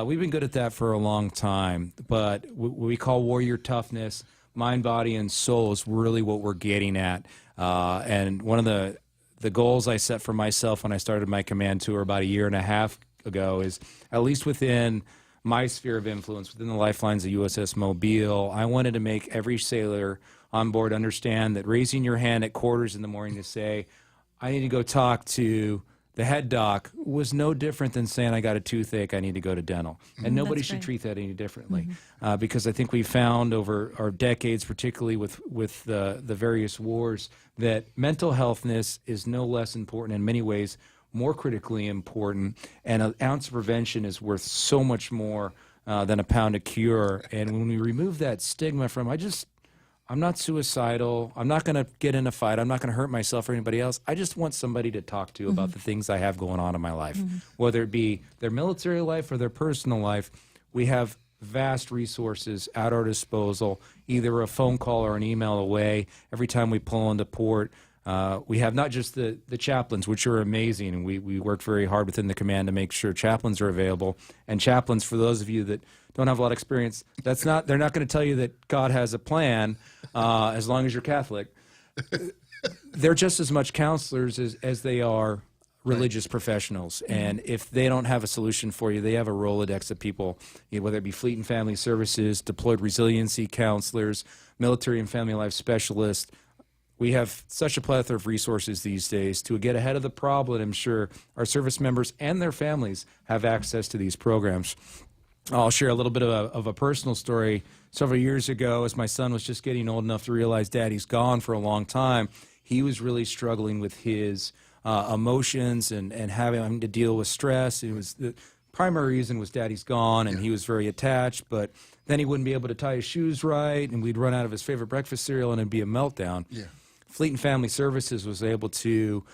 We've been good at that for a long time, but what we call warrior toughness, mind, body, and soul is really what we're getting at. And one of the goals I set for myself when I started my command tour about a year and a half ago is, at least within my sphere of influence, within the lifelines of USS Mobile, I wanted to make every sailor on board understand that raising your hand at quarters in the morning to say, I need to go talk to the head doc, was no different than saying I got a toothache, I need to go to dental. And nobody should treat that any differently. Because I think we found over our decades, particularly with the various wars, that mental healthness is no less important, in many ways more critically important, and an ounce of prevention is worth so much more than a pound of cure. And when we remove that stigma from, I'm not suicidal, I'm not going to get in a fight, I'm not going to hurt myself or anybody else, I just want somebody to talk to about the things I have going on in my life. Whether it be their military life or their personal life, we have vast resources at our disposal, either a phone call or an email away every time we pull into port. We have not just the chaplains, which are amazing, and we work very hard within the command to make sure chaplains are available. And chaplains, for those of you that don't have a lot of experience, they're not going to tell you that God has a plan as long as you're Catholic. They're just as much counselors as they are religious professionals. And if they don't have a solution for you, they have a Rolodex of people, whether it be Fleet and Family Services, deployed resiliency counselors, military and family life specialists. We have such a plethora of resources these days to get ahead of the problem. I'm sure our service members and their families have access to these programs. I'll share a little bit of a personal story. Several years ago, as my son was just getting old enough to realize Daddy's gone for a long time, he was really struggling with his emotions and having to deal with stress. It was the primary reason was Daddy's gone, and he was very attached, but then he wouldn't be able to tie his shoes right, and we'd run out of his favorite breakfast cereal, and it'd be a meltdown. Fleet and Family Services was able to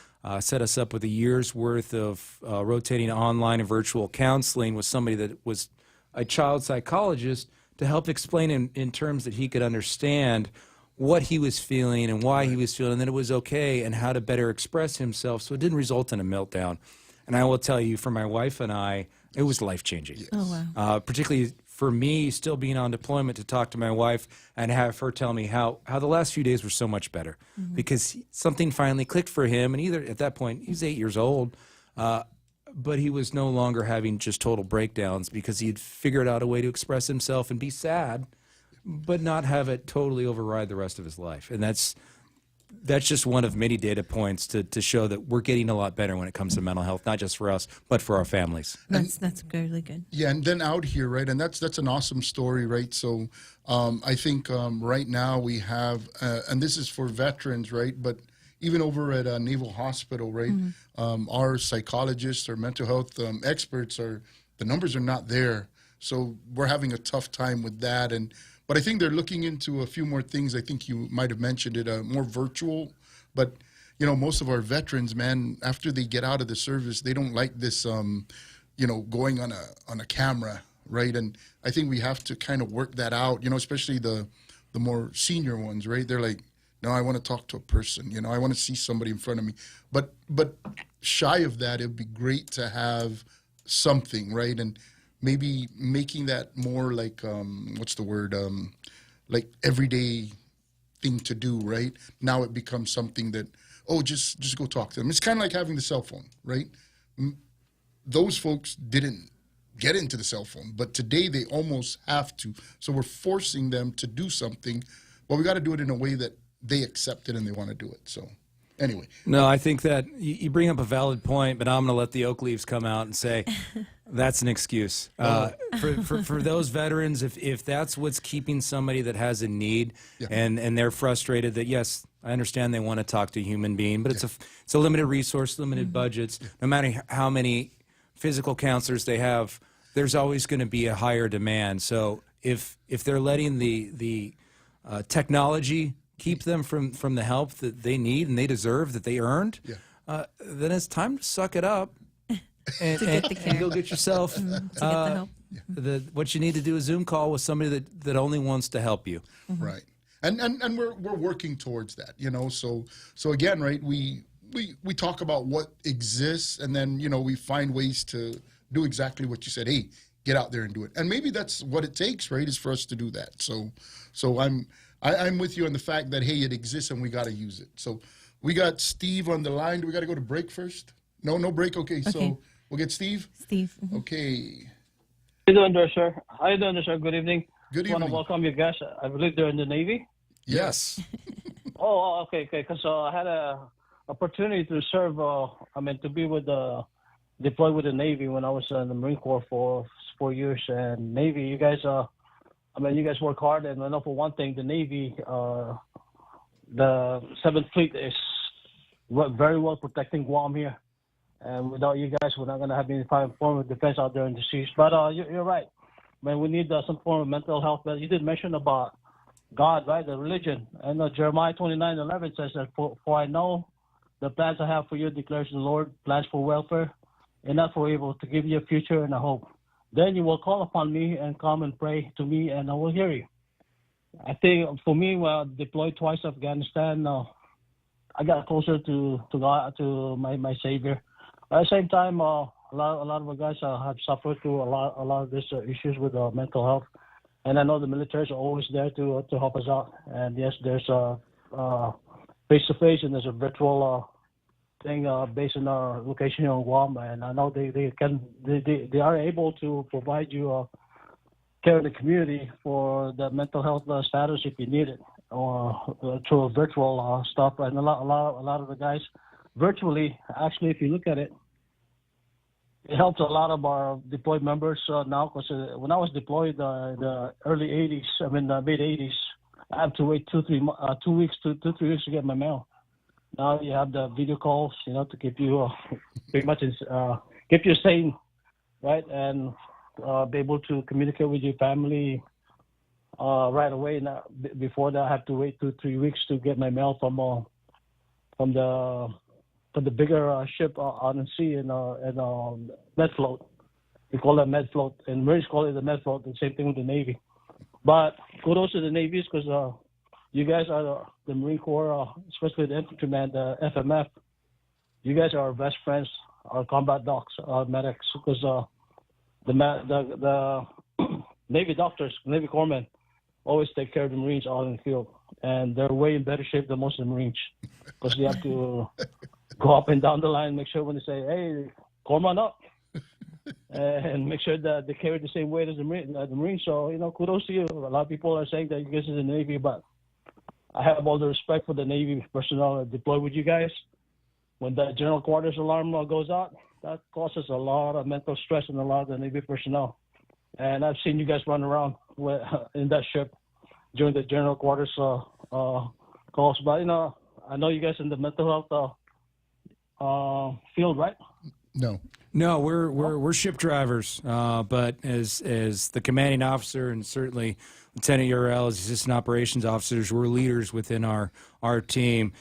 set us up with a year's worth of rotating online and virtual counseling with somebody that was a child psychologist to help explain in terms that he could understand what he was feeling and why he was feeling, and that it was okay, and how to better express himself so it didn't result in a meltdown. And I will tell you, for my wife and I, it was life-changing. Yes. Oh, wow. Particularly for me, still being on deployment, to talk to my wife and have her tell me how the last few days were so much better, because something finally clicked for him. And either at that point, he was 8 years old, but he was no longer having just total breakdowns because he had figured out a way to express himself and be sad, but not have it totally override the rest of his life. And that's just one of many data points to show that we're getting a lot better when it comes to mental health, not just for us, but for our families. That's really good. Yeah, and then out here, right, and that's an awesome story, right? So I think right now we have, and this is for veterans, right, but even over at Naval Hospital, right, our psychologists, our mental health experts, the numbers are not there. So we're having a tough time with that. But I think they're looking into a few more things. I think you might have mentioned it, more virtual. But, most of our veterans, man, after they get out of the service, they don't like this, going on a camera, right? And I think we have to kind of work that out, especially the more senior ones, right? They're like, no, I want to talk to a person, I want to see somebody in front of me. But shy of that, it'd be great to have something, right? And maybe making that more like, what's the word, like everyday thing to do, right? Now it becomes something that, just go talk to them. It's kind of like having the cell phone, right? Those folks didn't get into the cell phone, but today they almost have to. So we're forcing them to do something, but we got to do it in a way that they accept it and they want to do it. So anyway. No, I think that you bring up a valid point, but I'm going to let the Oak Leaves come out and say that's an excuse. For those veterans, if that's what's keeping somebody that has a need, and they're frustrated that, yes, I understand they want to talk to a human being, but it's a limited resource, limited budgets. No matter how many physical counselors they have, there's always going to be a higher demand. So if they're letting the technology keep them from the help that they need and they deserve, that they earned, then it's time to suck it up and go get yourself what you need to do, a Zoom call with somebody that only wants to help you. Right. And we're working towards that, So again, right, we talk about what exists, and then, we find ways to do exactly what you said. Hey, get out there and do it. And maybe that's what it takes, right, is for us to do that. So I'm with you on the fact that, hey, it exists and we got to use it. So we got Steve on the line. Do we got to go to break first? No break? Okay, so we'll get Steve? Steve. Okay. How you doing there, sir? How you doing there, sir? Good evening. Good evening. I want to welcome you guys. I believe they're in the Navy. Yes. Okay. Because I had a opportunity to serve, to be deployed with the Navy when I was in the Marine Corps for 4 years. And Navy, you guys you guys work hard, and I know for one thing, the Navy, the 7th Fleet is very well protecting Guam here. And without you guys, we're not going to have any form of defense out there in the seas. But you're right. We need some form of mental health. But you did mention about God, right, the religion. And Jeremiah 29:11 says that, for I know the plans I have for you, declares the Lord, plans for welfare and not for evil, to give you a future and a hope. Then you will call upon me and come and pray to me, and I will hear you. I think for me, deployed twice to Afghanistan, I got closer to God, to my Savior. At the same time, a lot of guys have suffered through a lot of these issues with mental health, and I know the military is always there to help us out. And yes, there's face-to-face and there's a virtual thing based on our location here in Guam, and I know they are able to provide you care in the community for the mental health status if you need it, or through a virtual stuff. And a lot of the guys virtually, actually, if you look at it, it helps a lot of our deployed members now. Because when I was deployed in the early '80s, the mid '80s, I had to wait 2-3 weeks to get my mail. Now you have the video calls, to keep you pretty much keep you sane, right, and be able to communicate with your family right away. Now, before that, I have to wait 2-3 weeks to get my mail from from the bigger ship on the sea and med float. We call it med float, and Marines call it the med float. The same thing with the Navy. But kudos to the Navy because you guys are the Marine Corps, especially the infantryman, the FMF. You guys are our best friends, our combat docs, our medics, because the Navy doctors, Navy corpsmen, always take care of the Marines out in the field, and they're way in better shape than most of the Marines because they have to go up and down the line, make sure when they say, "Hey, corpsman up," and make sure that they carry the same weight as the Marines. So kudos to you. A lot of people are saying that you guys are the Navy, but I have all the respect for the Navy personnel deployed with you guys. When that general quarters alarm goes out, that causes a lot of mental stress in a lot of the Navy personnel. And I've seen you guys run around in that ship during the general quarters calls. But I know you guys in the mental health field, right? No, we're ship drivers. But as the commanding officer and certainly Lieutenant Urel as assistant operations officers, we're leaders within our team.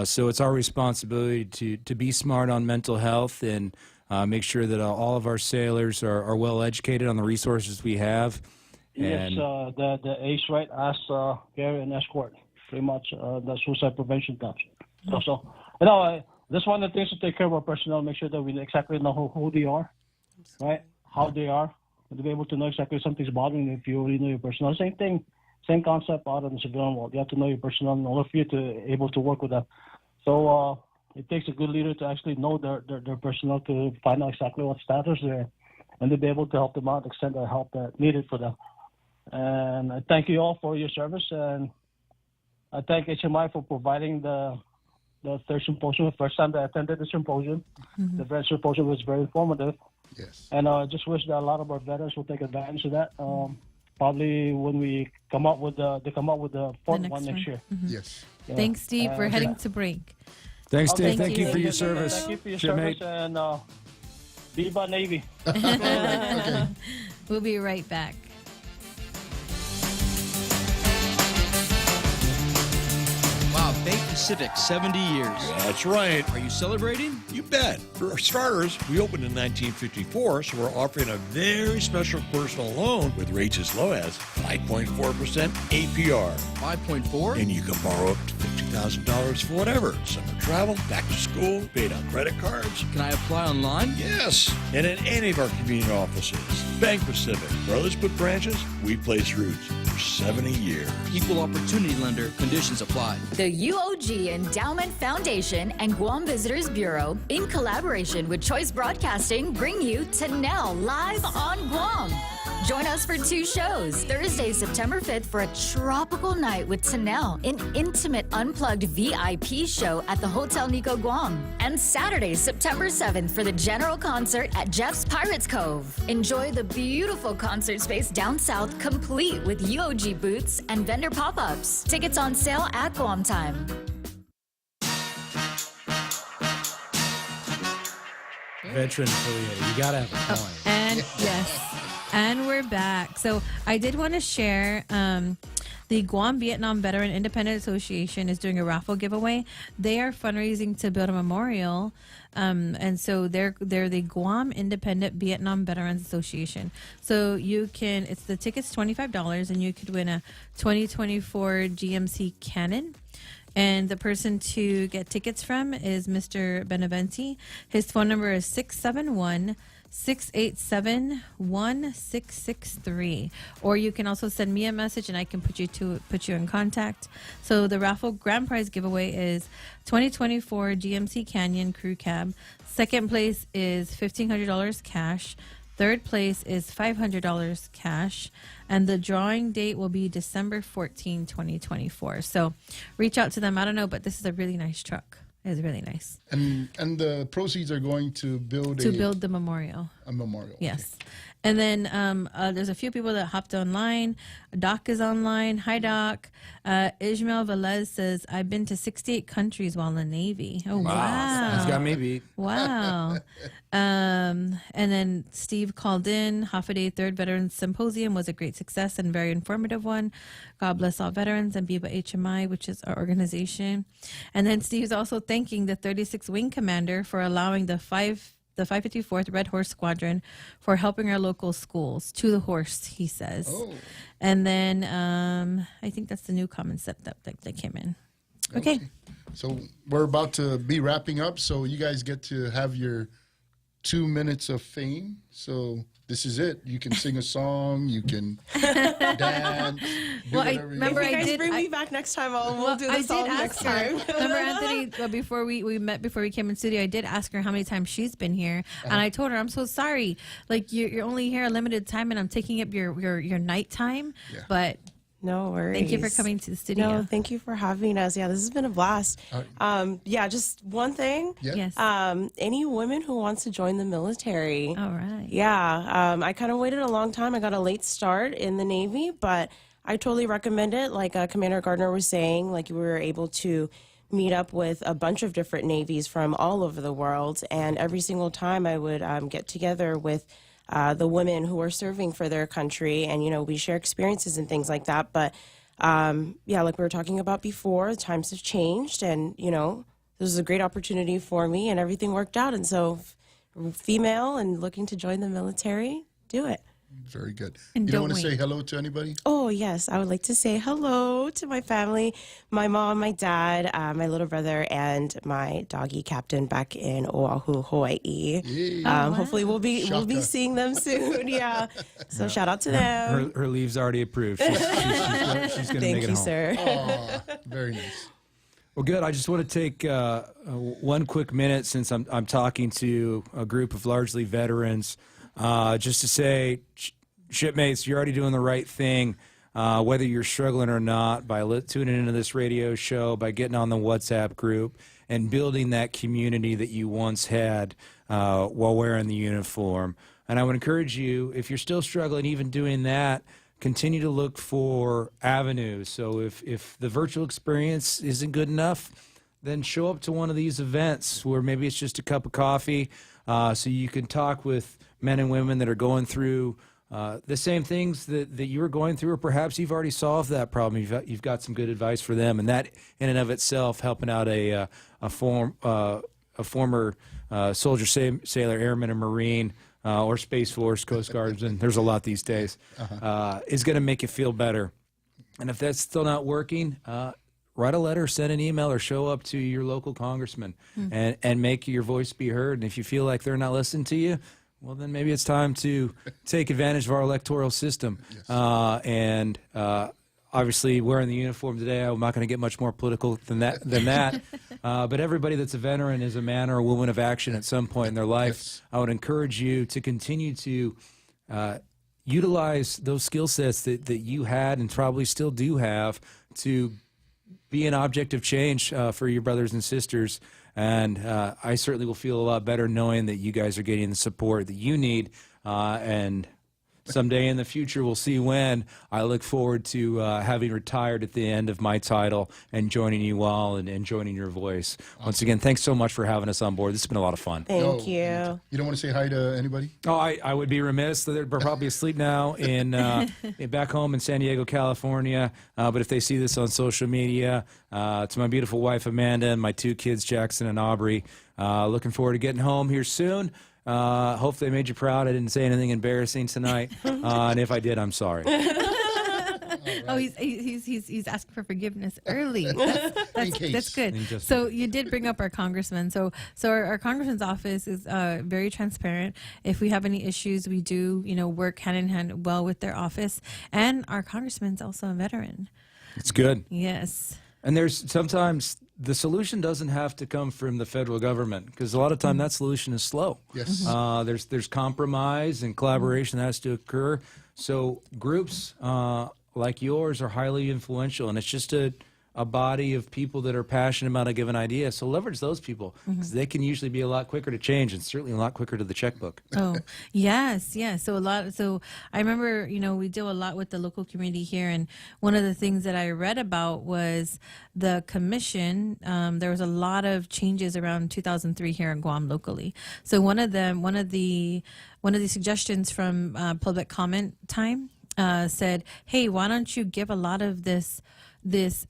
So it's our responsibility to be smart on mental health and make sure that all of our sailors are well educated on the resources we have. Yes, the ACE, right? Ask, carry, and escort. Pretty much the suicide prevention stuff. So, that's one of the things to take care of our personnel, make sure that we exactly know who they are, right? How they are, to be able to know exactly if something's bothering you if you already know your personnel. Same thing, same concept out in the civilian world. You have to know your personnel in order for you to able to work with them. So it takes a good leader to actually know their personnel to find out exactly what status they're in and to be able to help them out, extend the help that needed for them. And I thank you all for your service, and I thank HMI for providing the third symposium. The first time that I attended the symposium, the veteran symposium was very informative. Yes. And I just wish that a lot of our veterans will take advantage of that. Probably when we come up with the fourth one next year. Yes. Yeah. Thanks, Steve. We're heading to break. Thanks, Dave. Thank Thank you for your Thank service. you for your Shipmate. service, and Viva Navy. We'll be right back. Wow, Bank Pacific, 70 years. That's right. Are you celebrating? You bet. For starters, we opened in 1954, so we're offering a very special personal loan with rates as low as 5.4% APR. 5.4? And you can borrow up to $50,000 for whatever. Summer travel, back to school, paid on credit cards. Can I apply online? Yes, and in any of our convenient offices. Bank Pacific, where others put branches, we place roots for 70 years. Equal opportunity lender. Conditions apply. The UOG Endowment Foundation and Guam Visitors Bureau, in collaboration with Choice Broadcasting, bring you Tanel Live on Guam. Join us for 2 shows. Thursday, September 5th for a tropical night with Tanel, an intimate unplugged VIP show at the Hotel Nico Guam. And Saturday, September 7th for the general concert at Jeff's Pirates Cove. Enjoy the beautiful concert space down south, complete with UOG booths and vendor pop-ups. Tickets on sale at Guam time. Veteran affiliated. You got to have a point. And yes, and we're back. So I did want to share the Guam Vietnam Veteran Independent Association is doing a raffle giveaway. They are fundraising to build a memorial. And so they're the Guam Independent Vietnam Veterans Association. So you can, it's the ticket's $25 and you could win a 2024 GMC Cannon. And the person to get tickets from is Mr. Beneventi. His phone number is 671-687-1663. Or you can also send me a message and I can put you in contact. So the raffle grand prize giveaway is 2024 GMC Canyon Crew Cab. Second place is $1,500 cash. Third place is $500 cash. And the drawing date will be December 14, 2024. So reach out to them. I don't know, but this is a really nice truck. It is really nice. And the proceeds are going to build the memorial. A memorial. Yes. And then there's a few people that hopped online. Doc is online. Hi, Doc. Ishmael Velez says, I've been to 68 countries while in the Navy. Oh, wow. He's got me beat. Wow. And then Steve called in. Hafa-Day 3rd Veterans Symposium was a great success and very informative one. God bless all veterans and Viva HMI, which is our organization. And then Steve's also thanking the 36th Wing Commander for allowing the 554th Red Horse Squadron for helping our local schools. To the horse, he says. Oh. And then I think that's the new comments that came in. Okay. So we're about to be wrapping up, so you guys get to have your 2 minutes of fame. So this is it. You can sing a song. You can dance. Well, I remember if you I guys did bring me back next time, we'll do the song next time. Remember, Anthony, before we met, before we came in studio, I did ask her how many times she's been here, and I told her, I'm so sorry. Like, you're only here a limited time, and I'm taking up your night time. Yeah. But no worries. Thank you for coming to the studio. No, thank you for having us. Yeah, this has been a blast. Just one thing. Yes. Any women who wants to join the military. All right. Yeah. I kind of waited a long time. I got a late start in the Navy, but I totally recommend it. Like Commander Gardner was saying, like we were able to meet up with a bunch of different navies from all over the world, and every single time I would get together with the women who are serving for their country, and we share experiences and things like that. But like we were talking about before, times have changed, and this was a great opportunity for me, and everything worked out. And so, female and looking to join the military, do it. Very good. And you don't want to wait. say hello to anybody? Oh, yes. I would like to say hello to my family, my mom, my dad, my little brother, and my doggy Captain back in Oahu, Hawaii. Hopefully we'll be seeing them soon. Yeah. So shout out to them. Her leave's already approved. She's going to make it home. Thank you, sir. Oh, very nice. Well, good. I just want to take one quick minute, since I'm talking to a group of largely veterans, just to say, shipmates, you're already doing the right thing, whether you're struggling or not, by tuning into this radio show, by getting on the WhatsApp group, and building that community that you once had while wearing the uniform. And I would encourage you, if you're still struggling, even doing that, continue to look for avenues. So if the virtual experience isn't good enough, then show up to one of these events where maybe it's just a cup of coffee, so you can talk with men and women that are going through the same things that you were going through, or perhaps you've already solved that problem. You've got some good advice for them, and that in and of itself, helping out a former soldier, sailor, airman, or Marine, or Space Force, Coast Guards, and there's a lot these days, is going to make you feel better. And if that's still not working, write a letter, send an email, or show up to your local congressman and make your voice be heard. And if you feel like they're not listening to you, well, then maybe it's time to take advantage of our electoral system. Yes. Obviously, wearing the uniform today, I'm not going to get much more political than that. But everybody that's a veteran is a man or a woman of action at some point in their life. Yes. I would encourage you to continue to utilize those skill sets that you had and probably still do have to be an object of change for your brothers and sisters. And I certainly will feel a lot better knowing that you guys are getting the support that you need. And someday in the future, we'll see when. I look forward to having retired at the end of my title and joining you all and joining your voice. Awesome. Once again, thanks so much for having us on board. This has been a lot of fun. Thank you. You don't want to say hi to anybody? Oh, I would be remiss. They're probably asleep now back home in San Diego, California. But if they see this on social media, to my beautiful wife, Amanda, and my two kids, Jackson and Aubrey, looking forward to getting home here soon. Hope they made you proud. I didn't say anything embarrassing tonight, and if I did, I'm sorry. Right. Oh, he's asking for forgiveness early. That's good. So you did bring up our congressman. So our congressman's office is very transparent. If we have any issues, we do work hand in hand well with their office, and our congressman's also a veteran. It's good. Yes. And there's sometimes the solution doesn't have to come from the federal government, because a lot of time that solution is slow. Yes. There's compromise and collaboration that has to occur. So groups like yours are highly influential, and it's just a a body of people that are passionate about a given idea. So leverage those people because they can usually be a lot quicker to change and certainly a lot quicker to the checkbook. Oh, yes. So I remember, we deal a lot with the local community here. And one of the things that I read about was the commission. There was a lot of changes around 2003 here in Guam locally. So one of the suggestions from public comment time said, hey, why don't you give a lot of this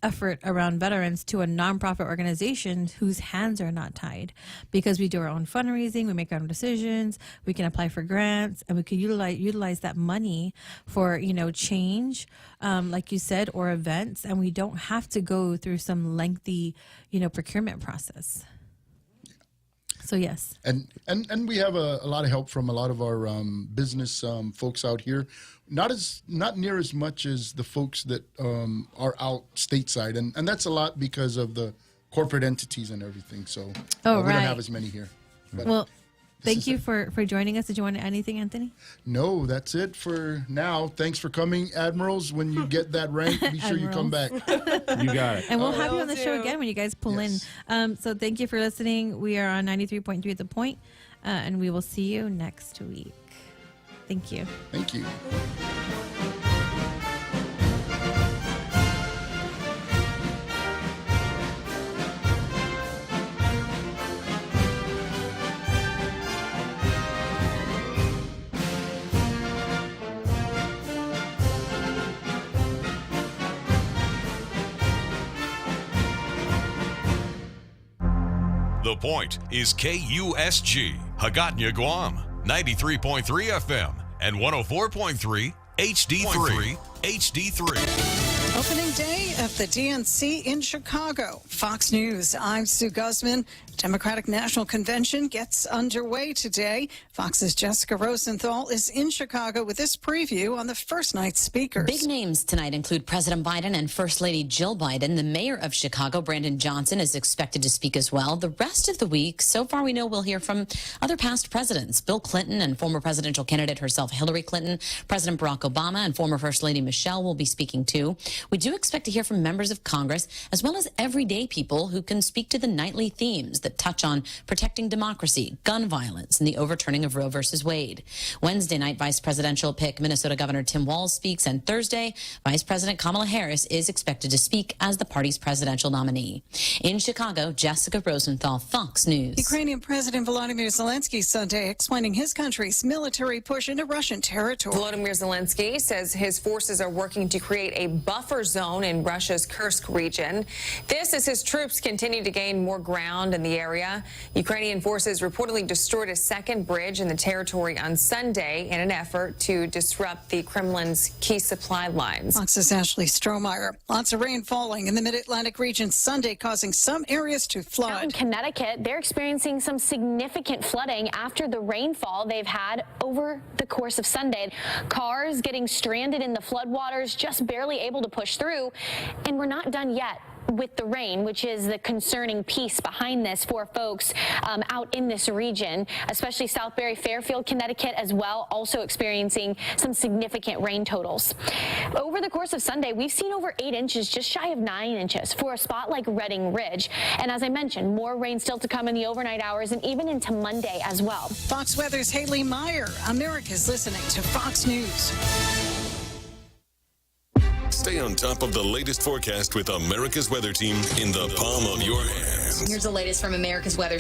effort around veterans to a nonprofit organization whose hands are not tied, because we do our own fundraising, we make our own decisions, we can apply for grants, and we can utilize that money for change, like you said, or events, and we don't have to go through some lengthy procurement process. So yes, and we have a lot of help from a lot of our business folks out here. Not near as much as the folks that are out stateside, and that's a lot because of the corporate entities and everything. So we don't have as many here. But well, thank you for joining us. Did you want to add anything, Anthony? No, that's it for now. Thanks for coming, Admirals. When you get that rank, be sure you come back. You got it. And we'll have you on the show again when you guys pull in. So thank you for listening. We are on 93.3 at The Point, and we will see you next week. Thank you. Thank you. The Point is KUSG, Hagåtña, Guam, 93.3 FM and 104.3 HD3. Opening day of the DNC in Chicago. Fox News, I'm Sue Guzman. Democratic National Convention gets underway today. Fox's Jessica Rosenthal is in Chicago with this preview on the first night speakers. Big names tonight include President Biden and First Lady Jill Biden. The mayor of Chicago, Brandon Johnson, is expected to speak as well. The rest of the week, so far we know we'll hear from other past presidents. Bill Clinton and former presidential candidate herself, Hillary Clinton, President Barack Obama, and former First Lady Michelle will be speaking too. We do expect to hear from members of Congress, as well as everyday people who can speak to the nightly themes that touch on protecting democracy, gun violence, and the overturning of Roe versus Wade. Wednesday night, Vice Presidential pick Minnesota Governor Tim Walz speaks, and Thursday, Vice President Kamala Harris is expected to speak as the party's presidential nominee. In Chicago, Jessica Rosenthal, Fox News. Ukrainian President Volodymyr Zelensky Sunday explaining his country's military push into Russian territory. Volodymyr Zelensky says his forces are working to create a buffer zone in Russia's Kursk region. This as his troops continue to gain more ground in the area. Ukrainian forces reportedly destroyed a second bridge in the territory on Sunday in an effort to disrupt the Kremlin's key supply lines. Fox's Ashley Strohmeyer. Lots of rain falling in the mid-Atlantic region Sunday, causing some areas to flood. Out in Connecticut, they're experiencing some significant flooding after the rainfall they've had over the course of Sunday. Cars getting stranded in the floodwaters, just barely able to push through. And we're not done yet with the rain, which is the concerning piece behind this for folks out in this region, especially Southbury, Fairfield, Connecticut as well, also experiencing some significant rain totals. Over the course of Sunday, we've seen over 8 inches, just shy of 9 inches for a spot like Redding Ridge. And as I mentioned, more rain still to come in the overnight hours and even into Monday as well. Fox Weather's Haley Meyer. America's listening to Fox News. Stay on top of the latest forecast with America's Weather Team in the palm of your hands. Here's the latest from America's Weather